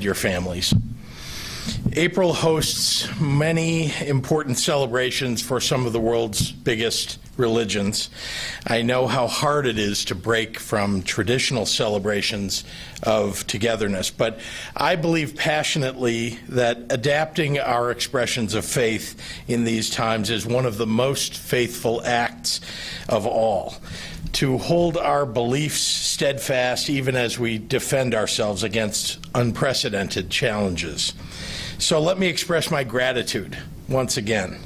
your families. April hosts many important celebrations for some of the world's biggest religions. I know how hard it is to break from traditional celebrations of togetherness, but I believe passionately that adapting our expressions of faith in these times is one of the most faithful acts of all. To hold our beliefs steadfast even as we defend ourselves against unprecedented challenges. So let me express my gratitude once again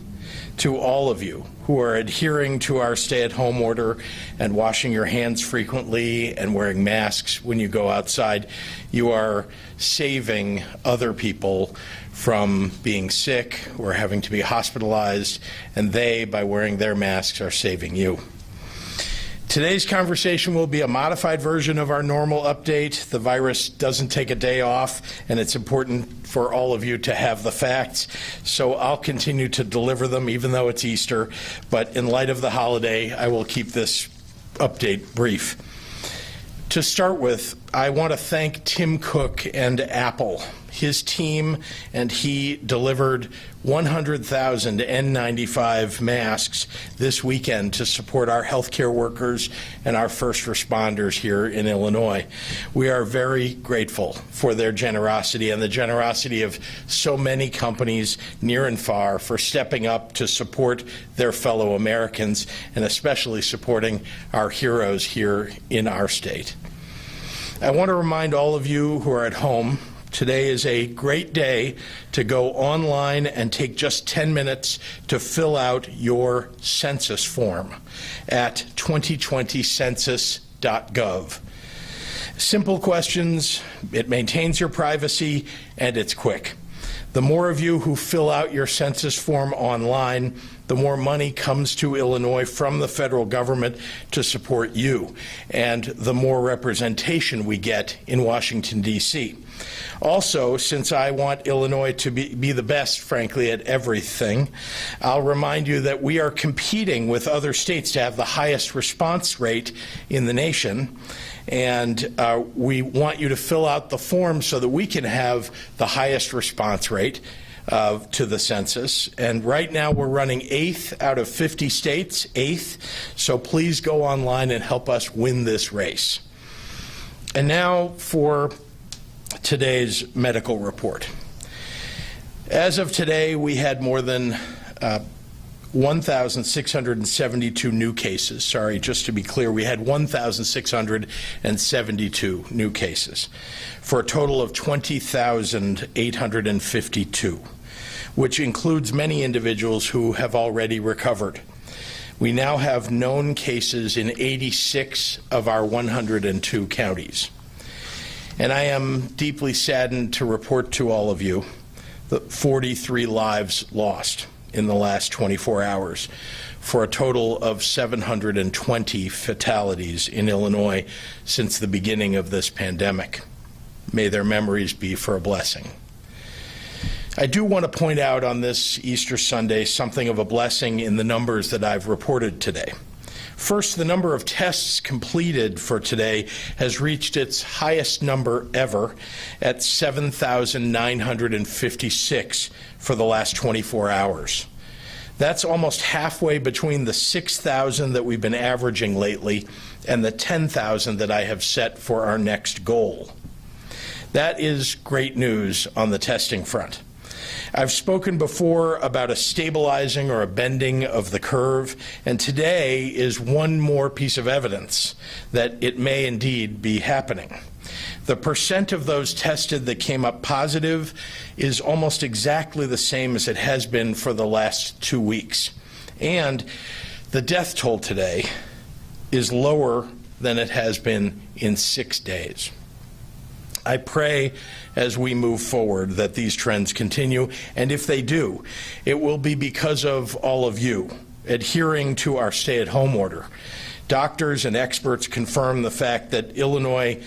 to all of you who are adhering to our stay-at-home order and washing your hands frequently and wearing masks when you go outside. You are saving other people from being sick or having to be hospitalized, and they, by wearing their masks, are saving you. Today's conversation will be a modified version of our normal update. The virus doesn't take a day off, and it's important for all of you to have the facts. So I'll continue to deliver them even though it's Easter. But in light of the holiday, I will keep this update brief. To start with, I want to thank Tim Cook and Apple. His team and he delivered 100,000 N95 masks this weekend to support our healthcare workers and our first responders here in Illinois. We are very grateful for their generosity and the generosity of so many companies near and far for stepping up to support their fellow Americans and especially supporting our heroes here in our state. I want to remind all of you who are at home, today is a great day to go online and take just 10 minutes to fill out your census form at 2020census.gov. Simple questions, it maintains your privacy, and it's quick. The more of you who fill out your census form online, the more money comes to Illinois from the federal government to support you, and the more representation we get in Washington, D.C. Also, since I want Illinois to be the best, frankly, at everything, I'll remind you that we are competing with other states to have the highest response rate in the nation. And we want you to fill out the form so that we can have the highest response rate to the census. And right now we're running 8th out of 50 states, 8th. So please go online and help us win this race. And now for today's medical report. As of today, we had more than 1,672 new cases. Sorry, just to be clear, we had 1,672 new cases for a total of 20,852, which includes many individuals who have already recovered. We now have known cases in 86 of our 102 counties. And I am deeply saddened to report to all of you that 43 lives lost in the last 24 hours for a total of 720 fatalities in Illinois since the beginning of this pandemic. May their memories be for a blessing. I do want to point out on this Easter Sunday something of a blessing in the numbers that I've reported today. First, the number of tests completed for today has reached its highest number ever at 7,956 for the last 24 hours. That's almost halfway between the 6,000 that we've been averaging lately and the 10,000 that I have set for our next goal. That is great news on the testing front. I've spoken before about a stabilizing or a bending of the curve, and today is one more piece of evidence that it may indeed be happening. The percent of those tested that came up positive is almost exactly the same as it has been for the last 2 weeks. And the death toll today is lower than it has been in 6 days. I pray as we move forward that these trends continue, and if they do, it will be because of all of you adhering to our stay-at-home order. Doctors and experts confirm the fact that Illinois,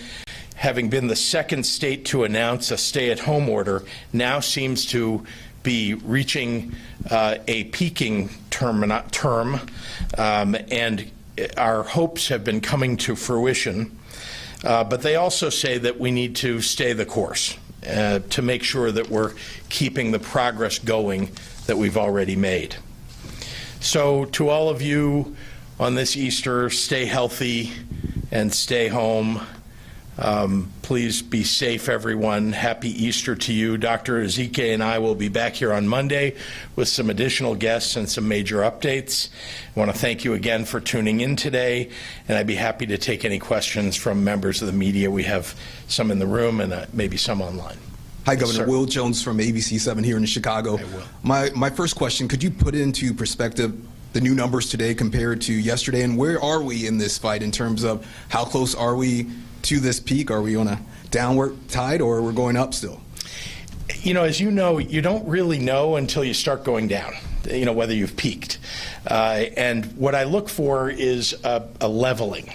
having been the second state to announce a stay-at-home order, now seems to be reaching a peaking term, and our hopes have been coming to fruition. But they also say that we need to stay the course to make sure that we're keeping the progress going that we've already made. So to all of you on this Easter, stay healthy and stay home. Please be safe, everyone. Happy Easter to you. Dr. Ezike and I will be back here on Monday with some additional guests and some major updates. I want to thank you again for tuning in today, and I'd be happy to take any questions from members of the media. We have some in the room and maybe some online. Hi, Governor. Sir. Will Jones from ABC 7 here in Chicago. My first question, could you put into perspective the new numbers today compared to yesterday, and where are we in this fight in terms of how close are we to this peak? Are we on a downward tide, or we're going up still? You know, as you know, you don't really know until you start going down, you know, whether you've peaked. And what I look for is a leveling,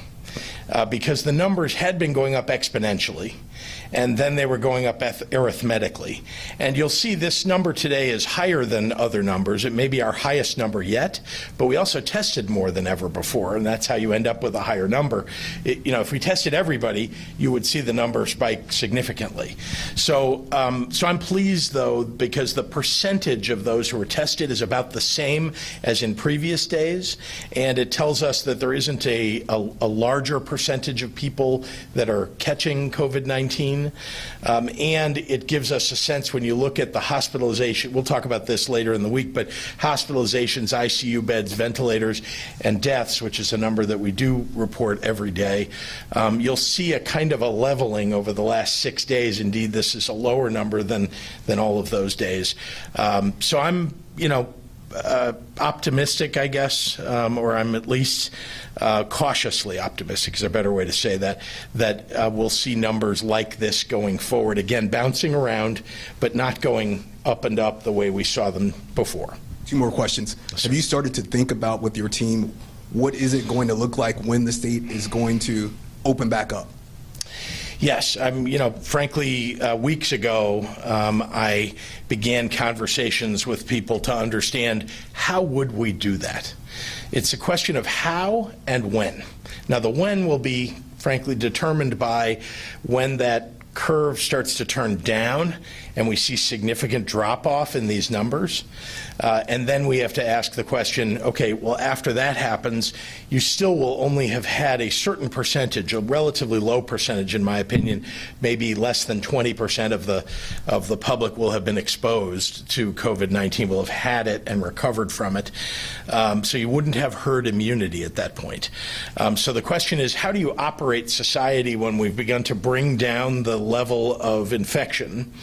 because the numbers had been going up exponentially, and then they were going up arithmetically. And you'll see this number today is higher than other numbers. It may be our highest number yet, but we also tested more than ever before, and that's how you end up with a higher number. You know, if we tested everybody, you would see the number spike significantly. So, so I'm pleased, though, because the percentage of those who were tested is about the same as in previous days, and it tells us that there isn't a larger percentage of people that are catching COVID-19. And it gives us a sense when you look at the hospitalization, we'll talk about this later in the week, but hospitalizations, ICU beds, ventilators, and deaths, which is a number that we do report every day, you'll see a kind of a leveling over the last 6 days. Indeed, this is a lower number than all of those days. So I'm, you know, optimistic, I guess, or I'm at least cautiously optimistic is a better way to say that, we'll see numbers like this going forward, again, bouncing around, but not going up and up the way we saw them before. 2 more questions. Have you started to think about with your team, what is it going to look like when the state is going to open back up? Yes, you know, frankly, weeks ago, I began conversations with people to understand how would we do that. It's a question of how and when. Now, the when will be, frankly, determined by when that curve starts to turn down and we see significant drop-off in these numbers. And then we have to ask the question, okay, well, after that happens, you still will only have had a certain percentage, a relatively low percentage, in my opinion, maybe less than 20% of the public will have been exposed to COVID-19, will have had it and recovered from it. So you wouldn't have herd immunity at that point. So the question is, how do you operate society when we've begun to bring down the level of infection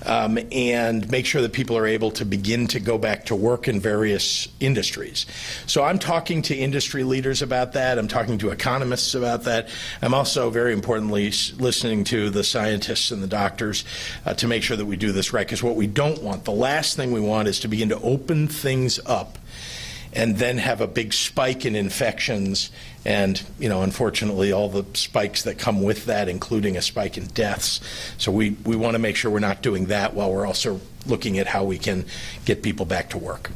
and make sure that people are able to begin to go back to work in various industries? So I'm talking to industry leaders about that. I'm talking to economists about that. I'm also, very importantly, listening to the scientists and the doctors to make sure that we do this right, because what we don't want, the last thing we want, is to begin to open things up and then have a big spike in infections and, you know, unfortunately, all the spikes that come with that, including a spike in deaths. So we want to make sure we're not doing that while we're also looking at how we can get people back to work.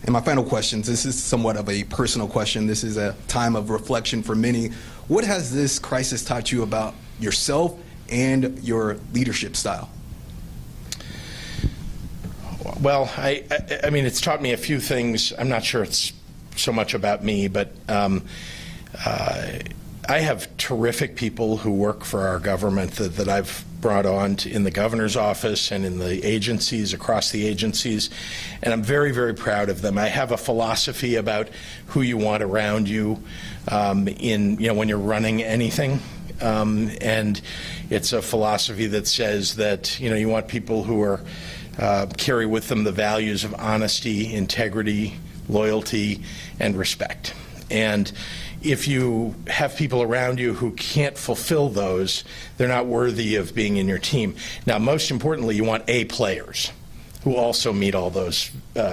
And my final question, this is somewhat of a personal question. This is a time of reflection for many. What has this crisis taught you about yourself and your leadership style? Well, I mean, it's taught me a few things. I'm not sure it's so much about me, but I have terrific people who work for our government that I've brought on in the governor's office and in the agencies, across the agencies, and I'm very, very proud of them. I have a philosophy about who you want around you in, you know, when you're running anything. And it's a philosophy that says that, you know, you want people who are carry with them the values of honesty, integrity, loyalty, and respect. And if you have people around you who can't fulfill those, they're not worthy of being in your team. Now, most importantly, you want A players who also meet all those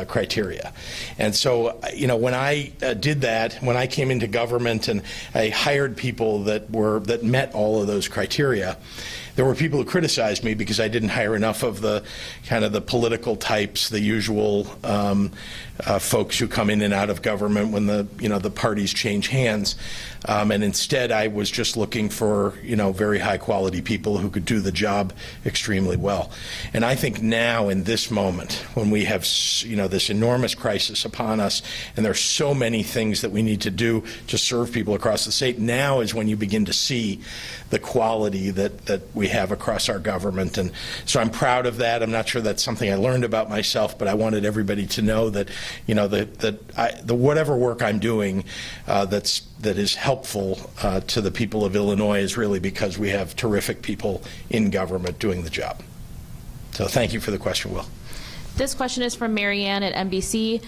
criteria. And so, you know, when I did that, when I came into government and I hired people that met all of those criteria, There were people who criticized me because I didn't hire enough of the kind of the political types, the usual folks who come in and out of government when the parties change hands. And instead, I was just looking for very high quality people who could do the job extremely well. And I think now, in this moment, when we have this enormous crisis upon us, and there's so many things that we need to do to serve people across the state, now is when you begin to see the quality that we have across our government. And so I'm proud of that. I'm not sure that's something I learned about myself, but I wanted everybody to know that the whatever work I'm doing that is helpful to the people of Illinois is really because we have terrific people in government doing the job. So thank you for the question, Will. This question is from Marianne at NBC.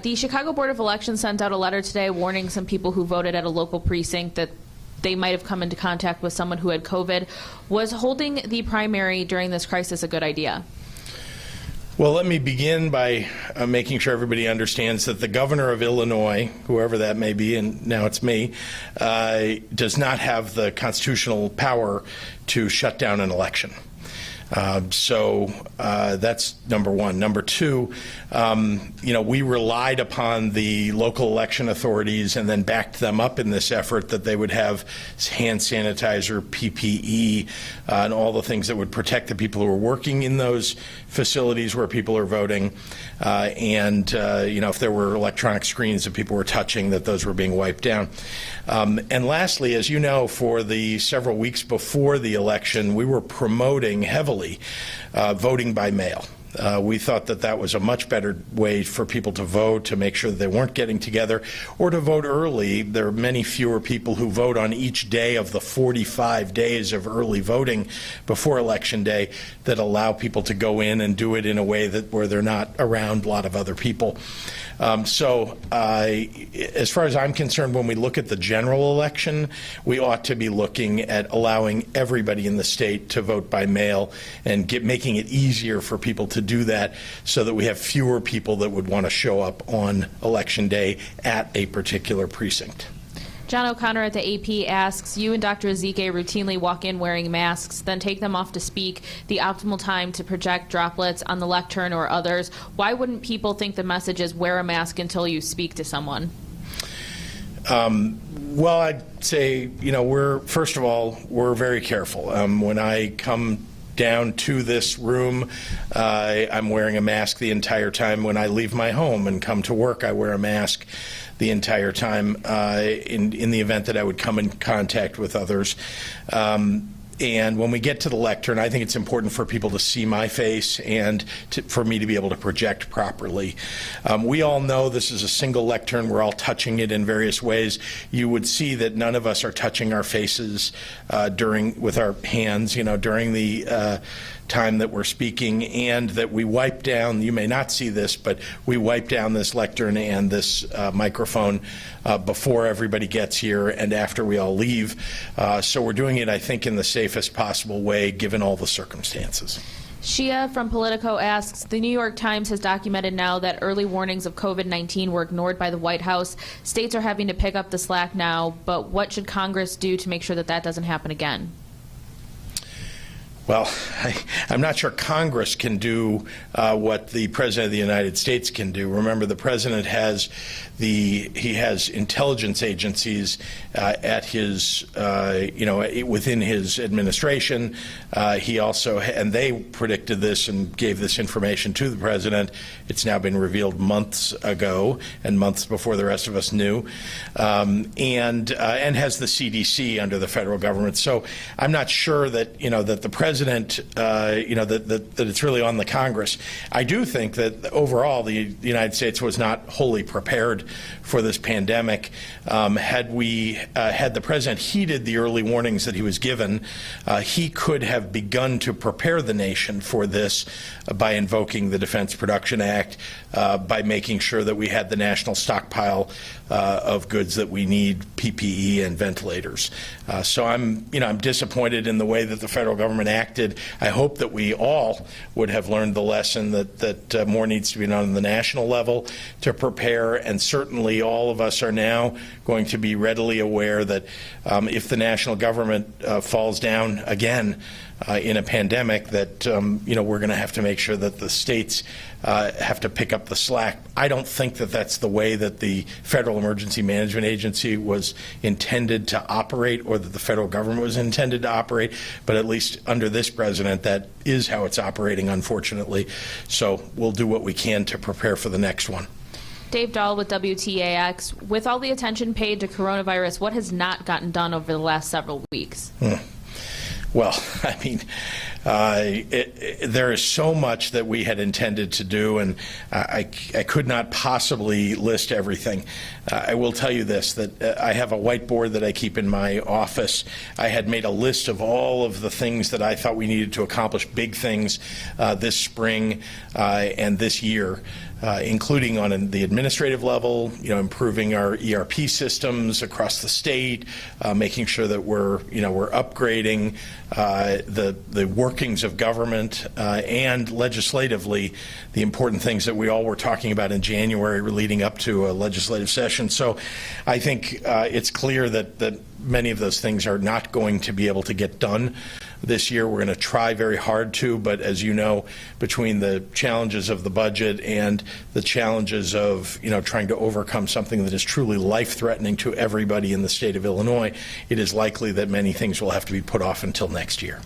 The Chicago Board of Elections sent out a letter today warning some people who voted at a local precinct that they might have come into contact with someone who had COVID. Was holding the primary during this crisis a good idea? Well, let me begin by making sure everybody understands that the governor of Illinois, whoever that may be, and now it's me, does not have the constitutional power to shut down an election. So that's number one. Number two, we relied upon the local election authorities and then backed them up in this effort that they would have hand sanitizer, PPE, and all the things that would protect the people who are working in those facilities where people are voting. If there were electronic screens that people were touching, that those were being wiped down. And lastly, as you know, for the several weeks before the election, we were promoting heavily voting by mail. We thought that was a much better way for people to vote, to make sure that they weren't getting together, or to vote early. There are many fewer people who vote on each day of the 45 days of early voting before Election Day that allow people to go in and do it in a way where they're not around a lot of other people. As far as I'm concerned, when we look at the general election, we ought to be looking at allowing everybody in the state to vote by mail and making it easier for people to do that so that we have fewer people that would want to show up on Election Day at a particular precinct. John O'Connor at the AP asks, you and Dr. Ezike routinely walk in wearing masks, then take them off to speak, the optimal time to project droplets on the lectern or others. Why wouldn't people think the message is wear a mask until you speak to someone? Well, I'd say, first of all, we're very careful. When I come down to this room, I'm wearing a mask the entire time. When I leave my home and come to work, I wear a mask the entire time in the event that I would come in contact with others. And when we get to the lectern, I think it's important for people to see my face and for me to be able to project properly. We all know this is a single lectern. We're all touching it in various ways. You would see that none of us are touching our faces with our hands, during the time that we're speaking, and that we wipe down, you may not see this, but we wipe down this lectern and this microphone before everybody gets here and after we all leave. So we're doing it, I think, in the safest possible way, given all the circumstances. Shia from Politico asks, the New York Times has documented now that early warnings of COVID-19 were ignored by the White House. States are having to pick up the slack now, but what should Congress do to make sure that doesn't happen again? Well, I'm not sure Congress can do what the President of the United States can do. Remember, the President has intelligence agencies at his, within his administration. He also, and they predicted this and gave this information to the President. It's now been revealed months ago and months before the rest of us knew, and has the CDC under the federal government. So I'm not sure that that the President, that it's really on the Congress. I do think that overall the United States was not wholly prepared for this pandemic. Had the President heeded the early warnings that he was given, he could have begun to prepare the nation for this by invoking the Defense Production Act, by making sure that we had the national stockpile of goods that we need, PPE and ventilators. So I'm disappointed in the way that the federal government acted. I hope that we all would have learned the lesson that more needs to be done on the national level to prepare, and certainly all of us are now going to be readily aware that if the national government falls down again, in a pandemic that we're going to have to make sure that the states have to pick up the slack. I don't think that that's the way that the Federal Emergency Management Agency was intended to operate, or that the federal government was intended to operate, but at least under this president, that is how it's operating, unfortunately. So we'll do what we can to prepare for the next one. Dave Dahl with WTAX. With all the attention paid to coronavirus, what has not gotten done over the last several weeks? Well, I mean, there is so much that we had intended to do, and I could not possibly list everything. I will tell you this, that I have a whiteboard that I keep in my office. I had made a list of all of the things that I thought we needed to accomplish, big things this spring and this year. Including on the administrative level, improving our ERP systems across the state, making sure that we're upgrading the workings of government, and legislatively, the important things that we all were talking about in January leading up to a legislative session. So I think it's clear that many of those things are not going to be able to get done this year. We're going to try very hard to, but as you know, between the challenges of the budget and the challenges of trying to overcome something that is truly life-threatening to everybody in the state of Illinois, it is likely that many things will have to be put off until next year.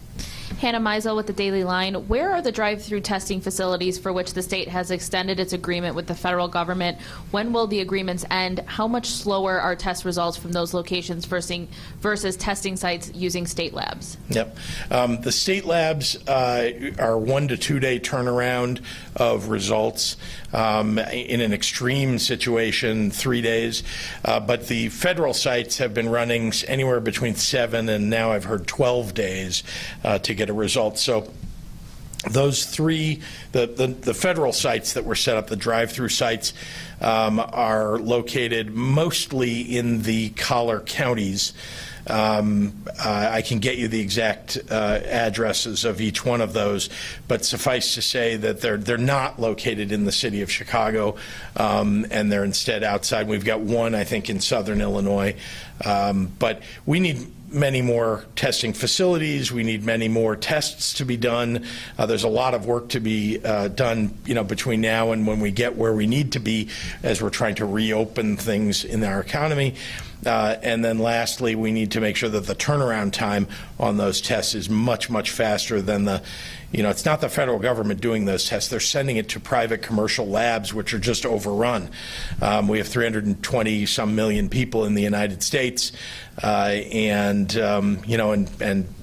Hannah Meisel with the Daily Line. Where are the drive-through testing facilities for which the state has extended its agreement with the federal government? When will the agreements end? How much slower are test results from those locations versus testing sites using state labs? Yep. The state labs are 1 to 2 day turnaround of results. In an extreme situation, 3 days. But the federal sites have been running anywhere between 7 and now I've heard 12 days to get a result. So those three, the federal sites that were set up, the drive-through sites, are located mostly in the collar counties. I can get you the exact addresses of each one of those, but suffice to say that they're not located in the city of Chicago, and they're instead outside. We've got one, I think, in southern Illinois, but we need many more testing facilities. We need many more tests to be done. There's a lot of work to be done, between now and when we get where we need to be as we're trying to reopen things in our economy. And then lastly, we need to make sure that the turnaround time on those tests is much, much faster than it's not the federal government doing those tests. They're sending it to private commercial labs, which are just overrun. We have 320 some million people in the United States, and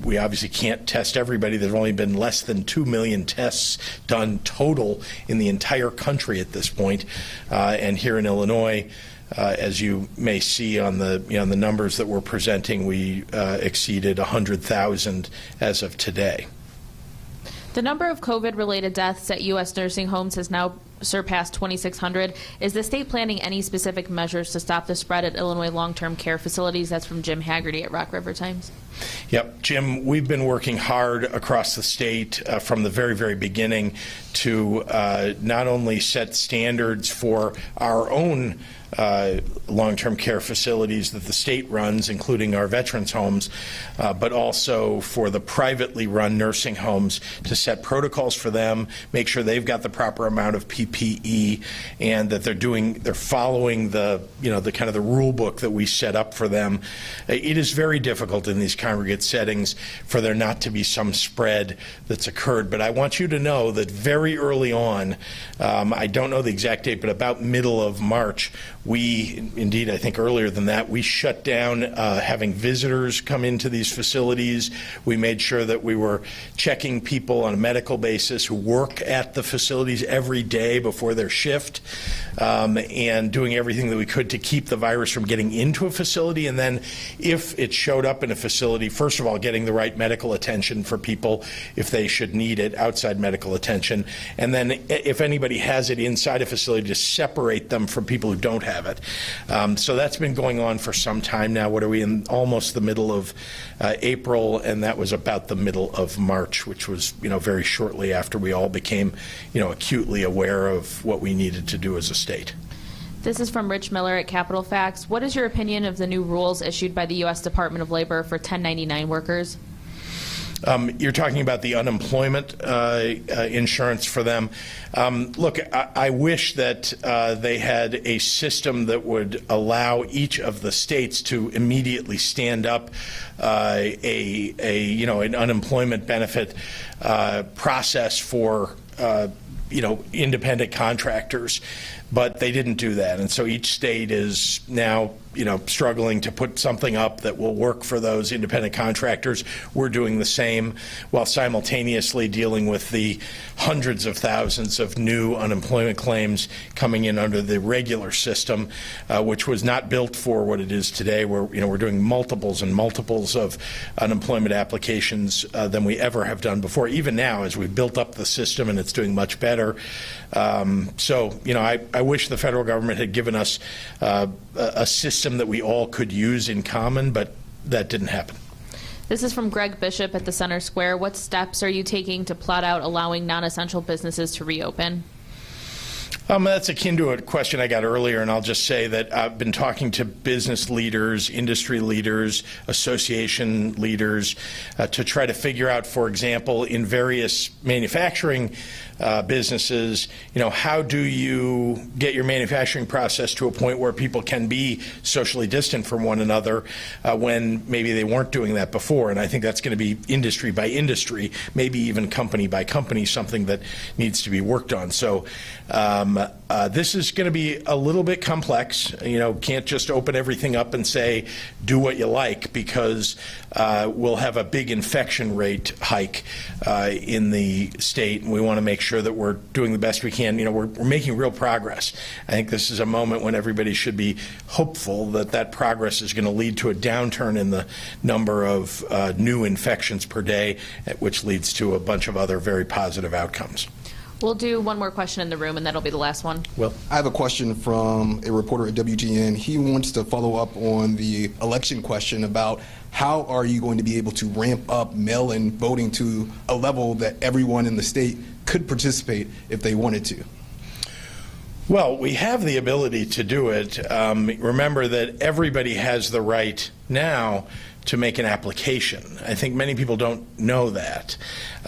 we obviously can't test everybody. There's only been less than 2 million tests done total in the entire country at this point. And here in Illinois, as you may see on the the numbers that we're presenting, we exceeded 100,000 as of today. The number of COVID-related deaths at U.S. nursing homes has now surpassed 2,600. Is the state planning any specific measures to stop the spread at Illinois long-term care facilities? That's from Jim Haggerty at Rock River Times. Yep, Jim, we've been working hard across the state from the very, very beginning to not only set standards for our own long-term care facilities that the state runs, including our veterans homes, but also for the privately run nursing homes to set protocols for them, make sure they've got the proper amount of PPE, and that they're following the kind of the rule book that we set up for them. It is very difficult in these congregate settings for there not to be some spread that's occurred, but I want you to know that very early on, I don't know the exact date, but about middle of March, we, indeed, I think earlier than that, we shut down having visitors come into these facilities. We made sure that we were checking people on a medical basis who work at the facilities every day before their shift, and doing everything that we could to keep the virus from getting into a facility. And then if it showed up in a facility, first of all, getting the right medical attention for people if they should need it, outside medical attention. And then if anybody has it inside a facility, to separate them from people who don't have it. So that's been going on for some time now. What are we in? Almost the middle of April, and that was about the middle of March, which was very shortly after we all became acutely aware of what we needed to do as a state. This is from Rich Miller at Capital Facts. What is your opinion of the new rules issued by the U.S. Department of Labor for 1099 workers? You're talking about the unemployment insurance for them. Look, I wish that they had a system that would allow each of the states to immediately stand up an unemployment benefit process for independent contractors, but they didn't do that, and so each state is now struggling to put something up that will work for those independent contractors. We're doing the same while simultaneously dealing with the hundreds of thousands of new unemployment claims coming in under the regular system, which was not built for what it is today, where we're doing multiples and multiples of unemployment applications than we ever have done before. Even now, as we've built up the system and it's doing much better. I wish the federal government had given us a system that we all could use in common, but that didn't happen. This is from Greg Bishop at the Center Square. What steps are you taking to plot out allowing non-essential businesses to reopen? That's akin to a question I got earlier, and I'll just say that I've been talking to business leaders, industry leaders, association leaders to try to figure out, for example, in various manufacturing businesses, how do you get your manufacturing process to a point where people can be socially distant from one another when maybe they weren't doing that before? And I think that's going to be industry by industry, maybe even company by company, something that needs to be worked on. So this is going to be a little bit complex. Can't just open everything up and say, do what you like, because we'll have a big infection rate hike in the state, and we want to make sure that we're doing the best we can. We're making real progress. I think this is a moment when everybody should be hopeful that that progress is going to lead to a downturn in the number of new infections per day, which leads to a bunch of other very positive outcomes. We'll do one more question in the room, and that'll be the last one. Will? I have a question from a reporter at WGN. He wants to follow up on the election question about how are you going to be able to ramp up mail-in voting to a level that everyone in the state could participate if they wanted to? Well, we have the ability to do it. Remember that everybody has the right now to make an application. I think many people don't know that.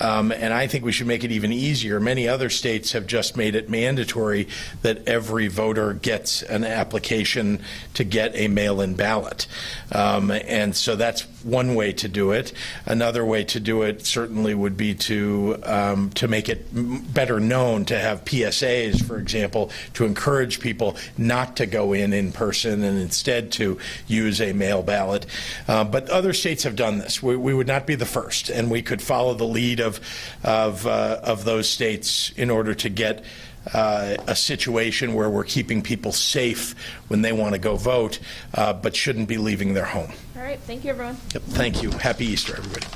And I think we should make it even easier. Many other states have just made it mandatory that every voter gets an application to get a mail-in ballot. And so that's one way to do it. Another way to do it certainly would be to make it better known, to have PSAs, for example, to encourage people not to go in person and instead to use a mail ballot. But other states have done this. We would not be the first, and we could follow the lead of those states in order to get a situation where we're keeping people safe when they want to go vote, but shouldn't be leaving their home. All right. Thank you, everyone. Yep, thank you. Happy Easter, everybody.